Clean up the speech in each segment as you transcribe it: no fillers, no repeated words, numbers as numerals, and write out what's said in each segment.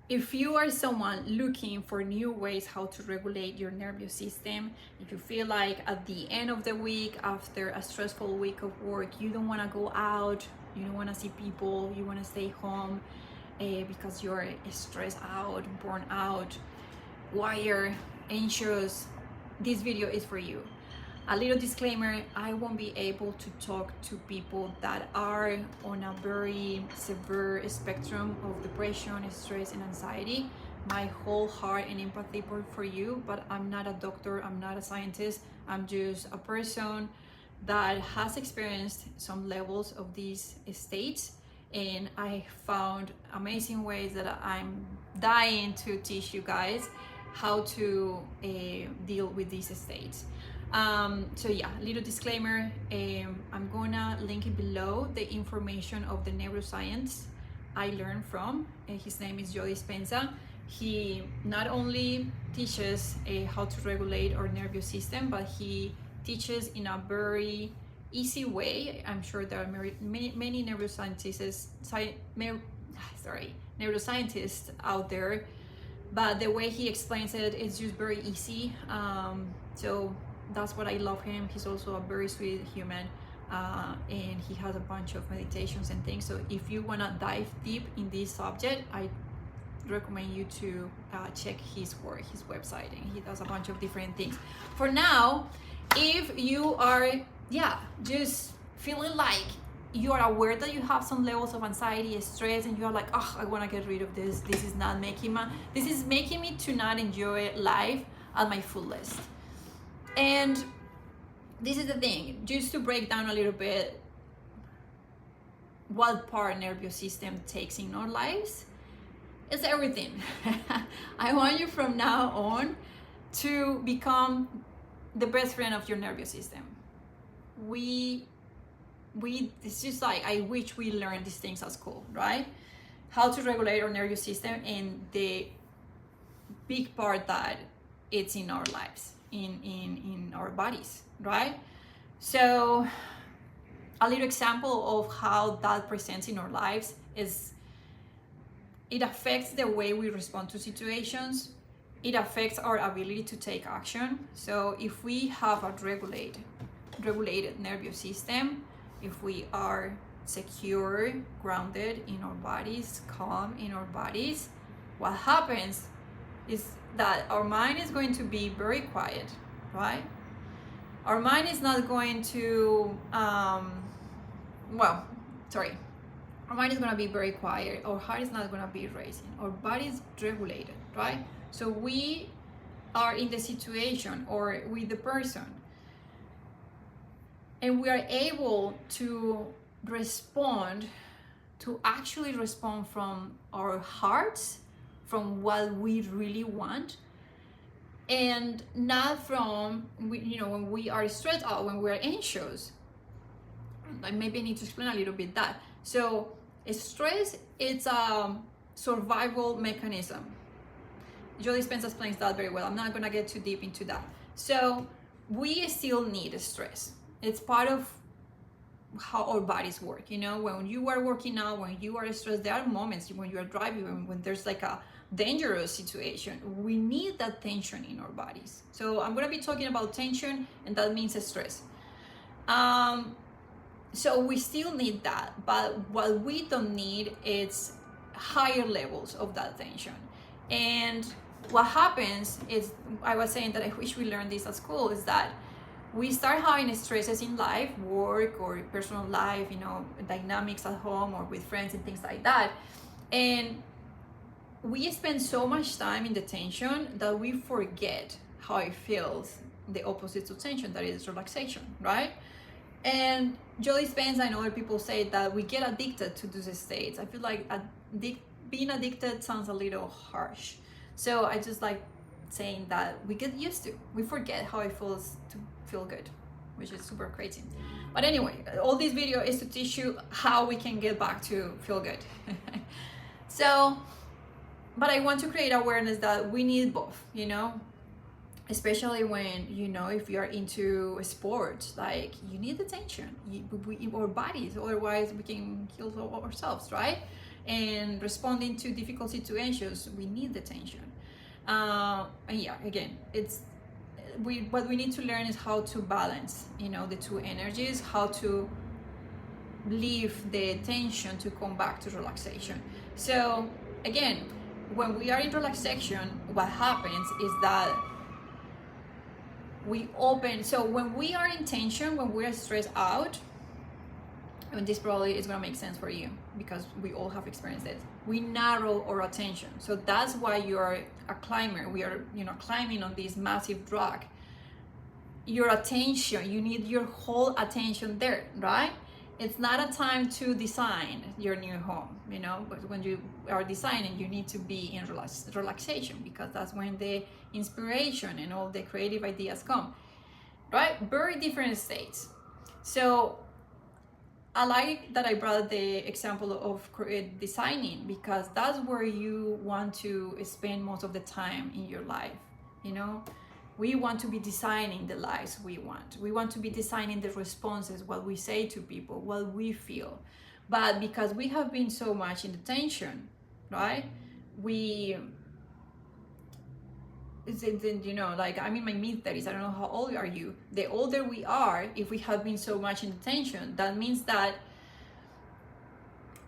if you are someone looking for new ways how to regulate your nervous system, if you feel like at the end of the week, after a stressful week of work, you don't want to go out, you don't want to see people, you want to stay home because you're stressed out, burnt out, wired, anxious, this video is for you. A little disclaimer, I won't be able to talk to people that are on a very severe spectrum of depression, stress, and anxiety. My whole heart and empathy for you, but I'm not a doctor, I'm not a scientist, I'm just a person that has experienced some levels of these states, and I found amazing ways that I'm dying to teach you guys how to deal with these states. So yeah, little disclaimer, I'm gonna link it below the information of the neuroscience I learned from. His name is Joe Dispenza. He not only teaches how to regulate our nervous system, but he teaches in a very easy way. I'm sure there are many neuroscientists out there, but the way he explains it is just very easy. So that's what I love him. He's also a very sweet human, and he has a bunch of meditations and things. So if you want to dive deep in this subject, I recommend you to check his work, his website, and he does a bunch of different things. For now, if you are just feeling like you are aware that you have some levels of anxiety, stress, and you are like, oh, I want to get rid of this, this is making me to not enjoy life at my fullest. And this is the thing, just to break down a little bit what part nervous system takes in our lives. It's everything. I want you from now on to become the best friend of your nervous system. It's just like, I wish we learned these things at school, right? How to regulate our nervous system and the big part that it's in our lives, in our bodies, right? So a little example of how that presents in our lives is it affects the way we respond to situations. It affects our ability to take action. So if we have a regulated nervous system, if we are secure, grounded in our bodies, calm in our bodies, what happens is that our mind is going to be very quiet, right? Our mind is not going to, our mind is going to be very quiet. Our heart is not going to be racing. Our body is regulated, right? So we are in the situation or with the person, and we are able to actually respond from our hearts, from what we really want, and not from when we are stressed out, when we are anxious. Like, maybe I need to explain a little bit that. So stress, it's a survival mechanism. Joe Dispenza explains that very well. I'm not gonna get too deep into that. So we still need stress. It's part of how our bodies work. When you are working out, when you are stressed, there are moments when you are driving, when there's like a dangerous situation, we need that tension in our bodies. So I'm going to be talking about tension, and that means stress. So we still need that, but what we don't need is higher levels of that tension. And what happens is, I was saying that I wish we learned this at school, is that we start having stresses in life, work or personal life, dynamics at home or with friends and things like that. And we spend so much time in the tension that we forget how it feels, the opposite to tension, that is relaxation, right? And Joe Dispenza and other people say that we get addicted to these states. I feel like being addicted sounds a little harsh. So I just like saying that we get used to, we forget how it feels to feel good, which is super crazy. But anyway, all this video is to teach you how we can get back to feel good. So, but I want to create awareness that we need both, especially when, if you're into sports, like, you need attention, our bodies, otherwise we can kill ourselves, right? And responding to difficult situations, we need the tension. And yeah, again, what we need to learn is how to balance, the two energies, how to leave the tension to come back to relaxation. So again, when we are in relaxation, what happens is that we open. So when we are in tension, when we are stressed out, and this probably is going to make sense for you because we all have experienced it, we narrow our attention. So that's why you're a climber. We are climbing on this massive rock. Your attention, you need your whole attention there, right? It's not a time to design your new home, but when you are designing, you need to be in relaxation, because that's when the inspiration and all the creative ideas come, right? Very different states. So I like that I brought the example of designing, because that's where you want to spend most of the time in your life. We want to be designing the lives we want. We want to be designing the responses, what we say to people, what we feel. But because we have been so much in the tension, right? Like I'm in my mid-30s, I don't know how old are you. The older we are, if we have been so much in the tension, that means that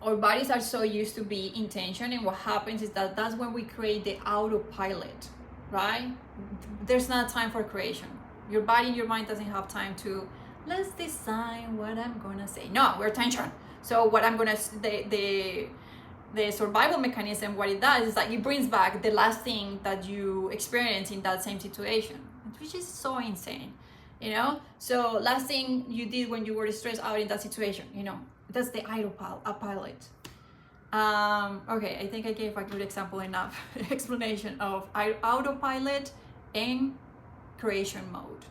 our bodies are so used to be in tension, and what happens is that's when we create the autopilot, right? There's not time for creation. Your body and your mind doesn't have time to, let's design what I'm gonna say. No, we're tension. So what I'm gonna, the survival mechanism, what it does is that it brings back the last thing that you experienced in that same situation, which is so insane, So last thing you did when you were stressed out in that situation, that's the autopilot. Okay, I think I gave a good example, enough explanation of autopilot and creation mode.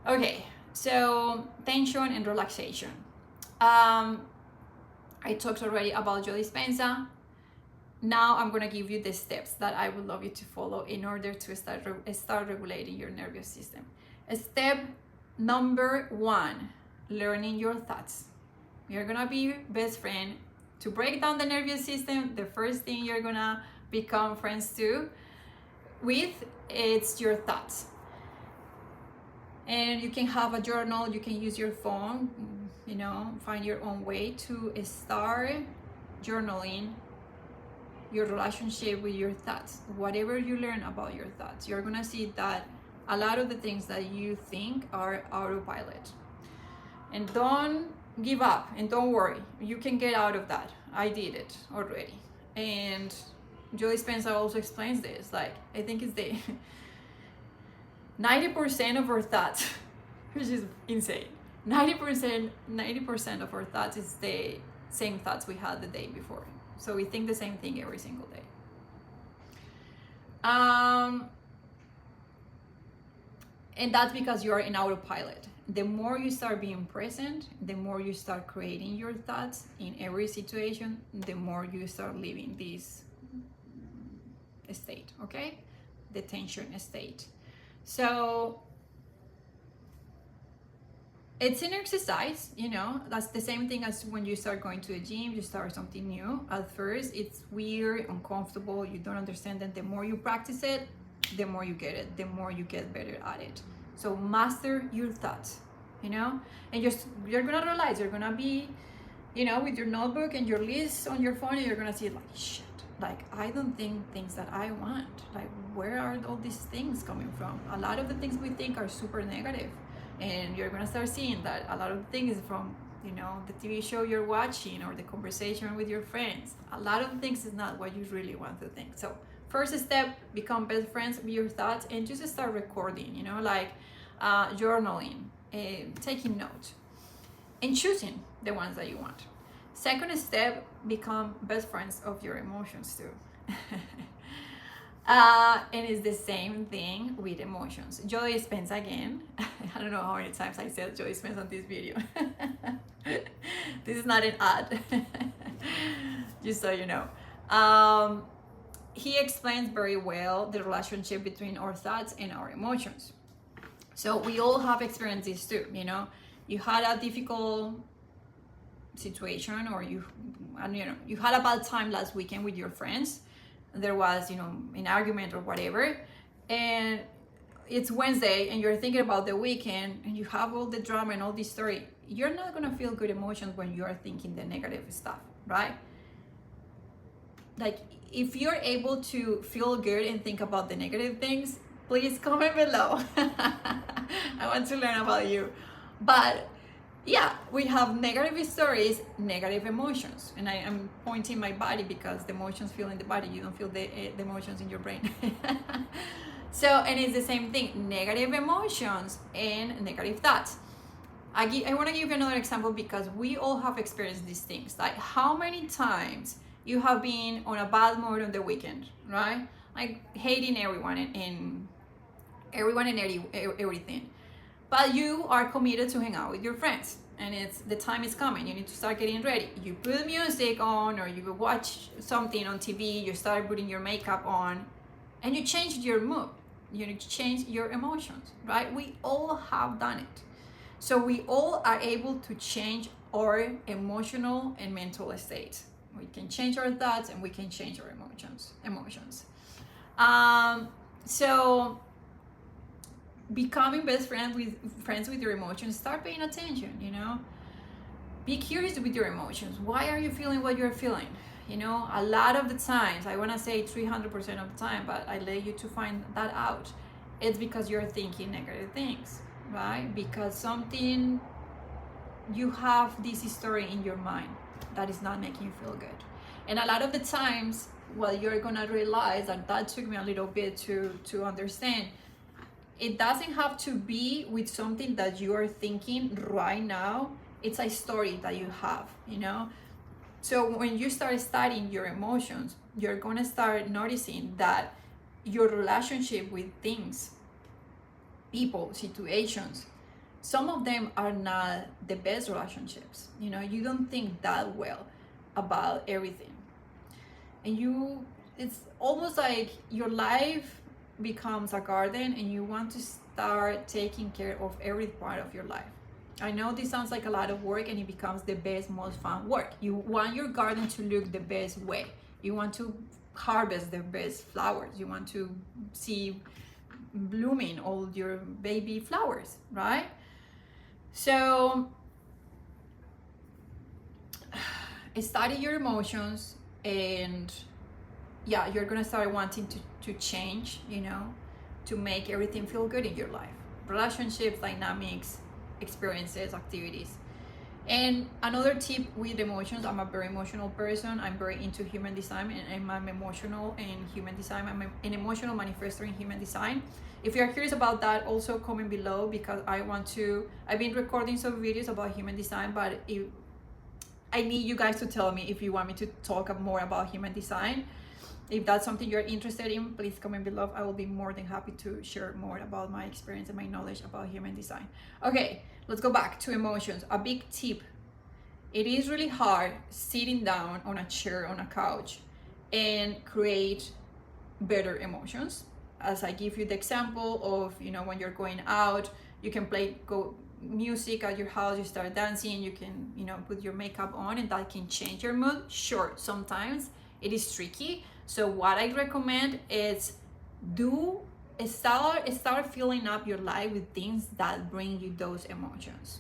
Okay, so tension and relaxation. I talked already about Joe Dispenza. Now I'm gonna give you the steps that I would love you to follow in order to start regulating your nervous system. Step number 1, learning your thoughts. You're gonna be best friend. To break down the nervous system, the first thing you're gonna become friends with, it's your thoughts. And you can have a journal, you can use your phone, find your own way to start journaling your relationship with your thoughts. Whatever you learn about your thoughts, you're gonna see that a lot of the things that you think are autopilot. And don't give up, and don't worry, you can get out of that. I did it already. And Joe Dispenza also explains this, like, I think it's the 90% of our thoughts, which is insane. 90% of our thoughts is the same thoughts we had the day before. So we think the same thing every single day. And that's because you're in autopilot. The more you start being present, the more you start creating your thoughts in every situation, the more you start living this state, okay? The tension state. So it's an exercise, that's the same thing as when you start going to the gym, you start something new. At first, it's weird, uncomfortable, you don't understand it. The more you practice it, the more you get it, the more you get better at it. So master your thoughts, and you're gonna realize, you're gonna be, with your notebook and your list on your phone, and you're gonna see like, shit, like I don't think things that I want. Like, where are all these things coming from? A lot of the things we think are super negative, and you're gonna start seeing that a lot of things from, the TV show you're watching or the conversation with your friends. A lot of things is not what you really want to think. So first step, become best friends with your thoughts, and just start recording, journaling, taking notes, and choosing the ones that you want. Second step, become best friends of your emotions too. And it's the same thing with emotions. Joe Dispenza again. I don't know how many times I said Joe Dispenza on this video. This is not an ad. Just so you know. He explains very well the relationship between our thoughts and our emotions. So we all have experienced this too, you had a difficult situation, or you had a bad time last weekend with your friends. There was an argument or whatever, and it's Wednesday and you're thinking about the weekend and you have all the drama and all this story. You're not gonna feel good emotions when you are thinking the negative stuff, right? Like, if you're able to feel good and think about the negative things, please comment below. I want to learn about you. But yeah, we have negative stories, negative emotions, and I am pointing my body because the emotions feel in the body. You don't feel the emotions in your brain. So, and it's the same thing, negative emotions and negative thoughts. I want to give you another example because we all have experienced these things. Like, how many times you have been on a bad mood on the weekend, right? Like hating everyone and everything. But you are committed to hang out with your friends, and the time is coming. You need to start getting ready. You put music on, or you watch something on TV. You start putting your makeup on, and you change your mood. You need to change your emotions, right? We all have done it. So we all are able to change our emotional and mental state. We can change our thoughts and we can change our emotions. So becoming best friends with your emotions, start paying attention, be curious with your emotions. Why are you feeling what you're feeling? A lot of the times, I want to say 300% of the time, but I let you to find that out. It's because you're thinking negative things, right? Because you have this story in your mind that is not making you feel good. And a lot of the times, well, you're gonna realize that took me a little bit to understand. It doesn't have to be with something that you are thinking right now. It's a story that you have, So when you start studying your emotions, you're gonna start noticing that your relationship with things, people, situations, some of them are not the best relationships. You don't think that well about everything. And it's almost like your life becomes a garden and you want to start taking care of every part of your life. I know this sounds like a lot of work, and it becomes the best, most fun work. You want your garden to look the best way. You want to harvest the best flowers. You want to see blooming all your baby flowers, right? So study your emotions, and yeah, you're gonna start wanting to change, to make everything feel good in your life. Relationships, dynamics, experiences, activities. And another tip with emotions, I'm a very emotional person. I'm very into human design, and I'm emotional in human design. I'm an emotional manifestor in human design. If you're curious about that, also comment below, because I've been recording some videos about human design, but I need you guys to tell me if you want me to talk more about human design. If that's something you're interested in, please comment below. I will be more than happy to share more about my experience and my knowledge about human design. Okay, let's go back to emotions. A big tip. It is really hard sitting down on a chair, on a couch, and create better emotions. As I give you the example of, when you're going out, you can play music at your house, you start dancing, you can, put your makeup on, and that can change your mood. Sure, sometimes it is tricky. So what I recommend is start filling up your life with things that bring you those emotions.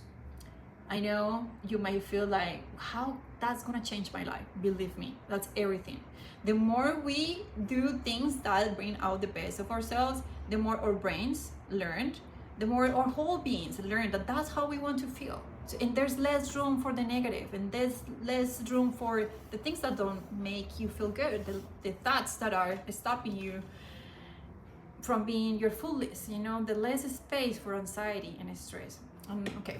I know you might feel like, how that's gonna change my life. Believe me, that's everything. The more we do things that bring out the best of ourselves, the more our brains learn, the more our whole beings learn that that's how we want to feel. And there's less room for the negative, and there's less room for the things that don't make you feel good, the thoughts that are stopping you from being your fullest, the less space for anxiety and stress. Okay,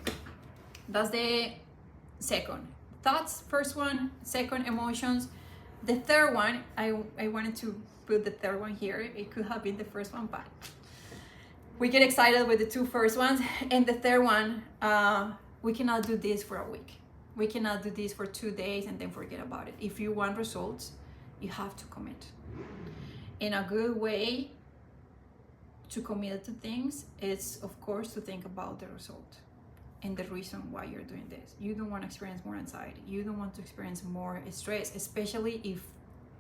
that's the second. Thoughts, first one. Second, emotions. The third one, I wanted to put the third one here. It could have been the first one, but we get excited with the two first ones. And the third one, we cannot do this for a week. We cannot do this for 2 days and then forget about it. If you want results, you have to commit. And a good way to commit to things is, of course, to think about the result. and the reason why you're doing this. You don't want to experience more anxiety. You don't want to experience more stress, especially if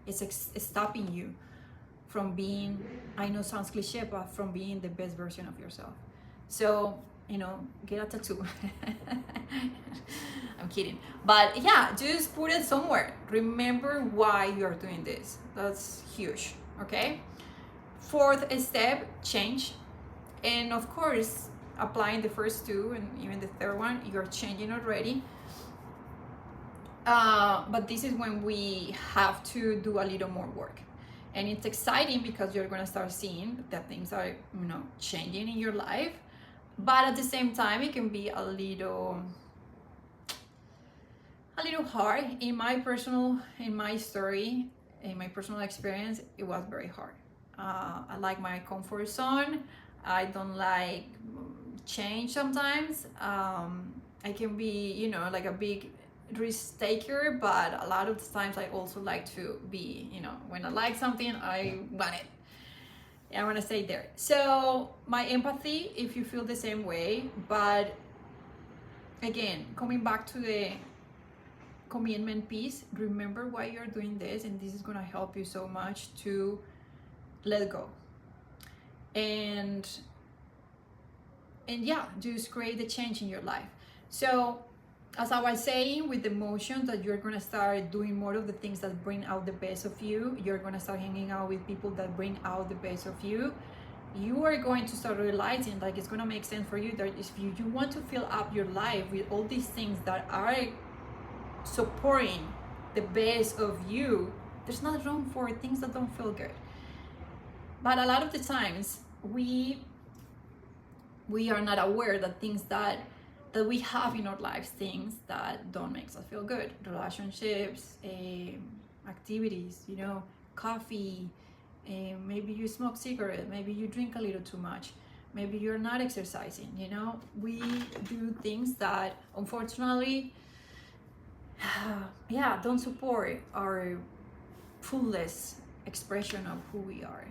it's stopping you from being, I know sounds cliche, but from being the best version of yourself. So, get a tattoo. I'm kidding. But yeah, just put it somewhere. Remember why you're doing this. That's huge, okay? Fourth step, change. And of course, applying the first two and even the third one, you're changing already. But this is when we have to do a little more work. And it's exciting because you're going to start seeing that things are, changing in your life. But at the same time, it can be a little hard. In my story, in my personal experience, it was very hard. I like my comfort zone. I don't like change sometimes. I can be, like a big risk taker, but a lot of the times I also like to be, when I like something, I want it. I want to stay there. So my empathy, if you feel the same way, but again, coming back to the commitment piece, remember why you're doing this, and this is going to help you so much to let go. And yeah, just create the change in your life. So as I was saying, with the motion that you're going to start doing more of the things that bring out the best of you, you're going to start hanging out with people that bring out the best of you. You are going to start realizing, like, it's going to make sense for you that if you want to fill up your life with all these things that are supporting the best of you, there's not room for things that don't feel good. But a lot of the times we are not aware that things that we have in our lives, things that don't make us feel good, relationships, activities, coffee, maybe you smoke cigarette, maybe you drink a little too much, maybe you're not exercising. We do things that unfortunately don't support our fullest expression of who we are,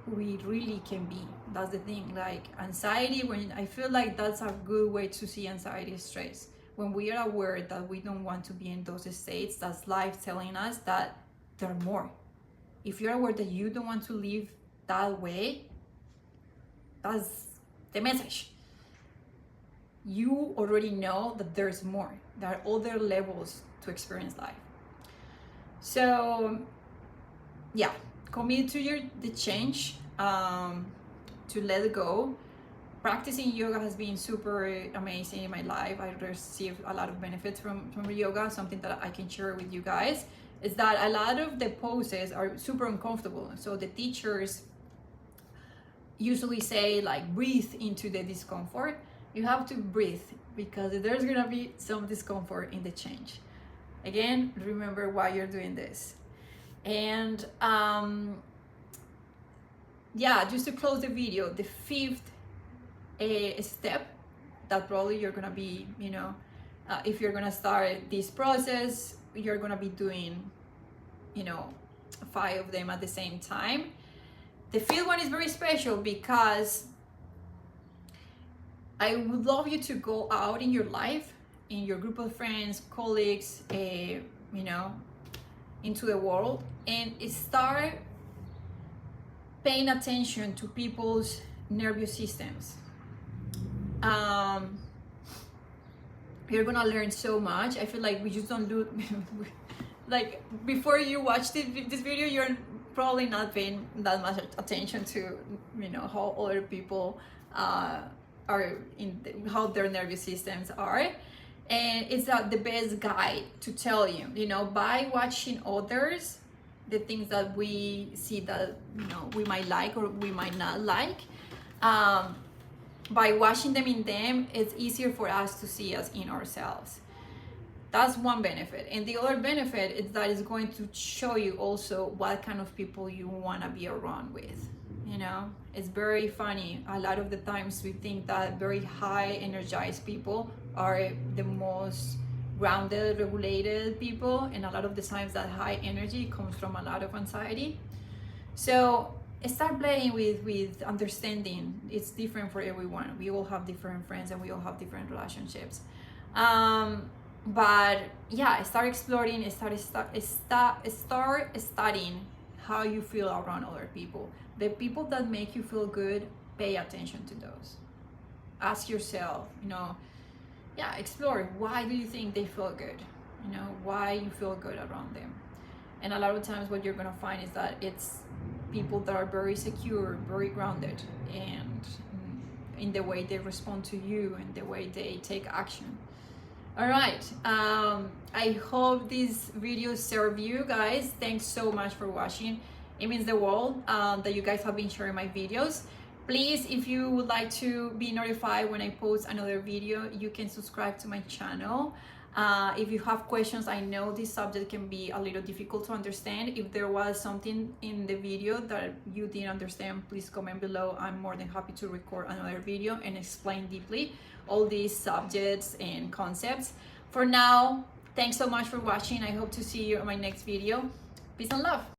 who we really can be. That's the thing. Like anxiety, when I feel like that's a good way to see anxiety, stress. When we are aware that we don't want to be in those states, that's life telling us that there are more. If you're aware that you don't want to live that way, that's the message. You already know that there's more. There are other levels to experience life. So yeah, commit to the change, to let go. Practicing yoga has been super amazing in my life. I received a lot of benefits from yoga. Something that I can share with you guys is that a lot of the poses are super uncomfortable. So the teachers usually say, like, breathe into the discomfort. You have to breathe because there's gonna be some discomfort in the change. Again, remember why you're doing this. And just to close the video, the fifth step that probably you're gonna be, if you're gonna start this process, you're gonna be doing, 5 of them at the same time. The fifth one is very special because I would love you to go out in your life, in your group of friends, colleagues, into the world, and start paying attention to people's nervous systems. You're gonna learn so much. I feel like we just don't do like, before you watch this video, you're probably not paying that much attention to how other people are how their nervous systems are. And it's the best guide to tell you, by watching others, the things that we see that, we might like or we might not like. By watching them in them, it's easier for us to see us in ourselves. That's one benefit. And the other benefit is that it's going to show you also what kind of people you want to be around with. It's very funny. A lot of the times we think that very high energized people are the most grounded, regulated people, and a lot of the times that high energy comes from a lot of anxiety. So start playing with understanding. It's different for everyone. We all have different friends and we all have different relationships. But yeah, start exploring, start studying how you feel around other people. The people that make you feel good, pay attention to those. Ask yourself, yeah, explore, why do you think they feel good? Why you feel good around them. And a lot of times what you're gonna find is that it's people that are very secure, very grounded, and in the way they respond to you and the way they take action. All right, I hope this video served you guys. Thanks so much for watching. It means the world that you guys have been sharing my videos. Please, if you would like to be notified when I post another video, you can subscribe to my channel. If you have questions, I know this subject can be a little difficult to understand. If there was something in the video that you didn't understand, please comment below. I'm more than happy to record another video and explain deeply all these subjects and concepts. For now, thanks so much for watching. I hope to see you in my next video. Peace and love.